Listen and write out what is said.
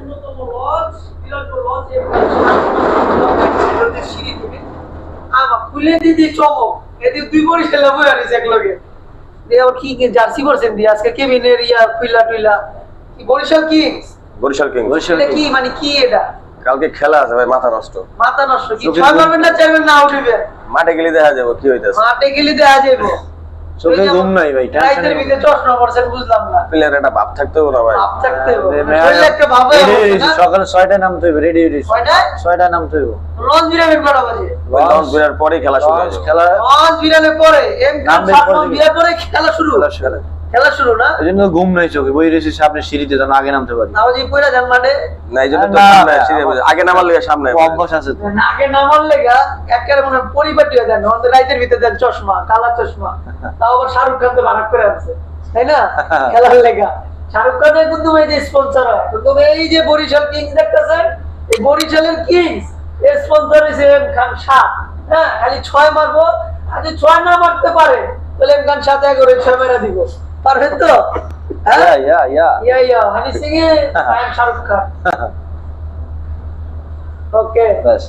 অন্যতম লজ বিরাট লজ এর সিঁড়ি থেকে আমার খুলে দিদি চমক এদি দুই বরিশাল বই আনিস এক লগে দিয়ে আবার কি জার্সি পরছেন দিয়ে আজকে কেবিনের ইয়া খুইলা টুইলা কি বরিশাল কিংস বরিশাল কিংস এটা কি মানে কি এটা কালকে খেলা আছে ভাই, মাথা নষ্ট কি ছয় মারবেন না চাইবেন না উঠবেন মাঠে গেলে দেখা যাবে কি হইতাছে। মাঠে গেলে দেখা যাবে চোখে ঘুম নাই ভাই, রাইতের ভিতরে চশমা পরছেন বুঝলাম না প্লেয়ার একটা ভাব থাকতে হবে না ভাই, ভাব থাকতে হবে শরীরে একটা ভাব সকাল 6টায় নামতে হবে, রেডি রেডি কয়টায় 6টায় নামতে হবে। লঞ্চ বিরামের কটা বাজে? লঞ্চ বিরার পরে খেলা শুরু হবে। খেলা লঞ্চ বিরামের পরে নামবে পরে বিরামের পরে খেলা শুরু খেলা শুরু না এজন্য ঘুম নাই চোখে, বই রেছি সামনে সিঁড়িতে যেন আগে নামতে পারি। নামাজি কইরা যান মানে না এই জন্য তো না, সামনে সিঁড়ি হবে। আগে নামার লিগে সামনে অভ্যাস আছে তো। আগে নামার লেগা একেবারে মনে পরিপাটি হয়ে যান আমাদের রাইতের ভিতরে দেন চশমা কালা চশমা তাও আবার শাহরুখ খান তো ভাড়া করে আছে তাই না খেলার লেগা শাহরুখ খানের কিন্তু এই যে স্পন্সর হয় কিন্তু এই যে বরিশাল কিংস দেখতেছেন এই বরিশালের কিংস এর স্পন্সর হইছে এম খান শাহ। হ্যাঁ খালি 6 মারবো আর যদি 6 না মারতে পারে তাহলে এম খান 7 করে 6 মেরা দিব পারবেন তো? হ্যাঁ ইয়া হানি সিং এ শাহরুখ খান ওকে বাস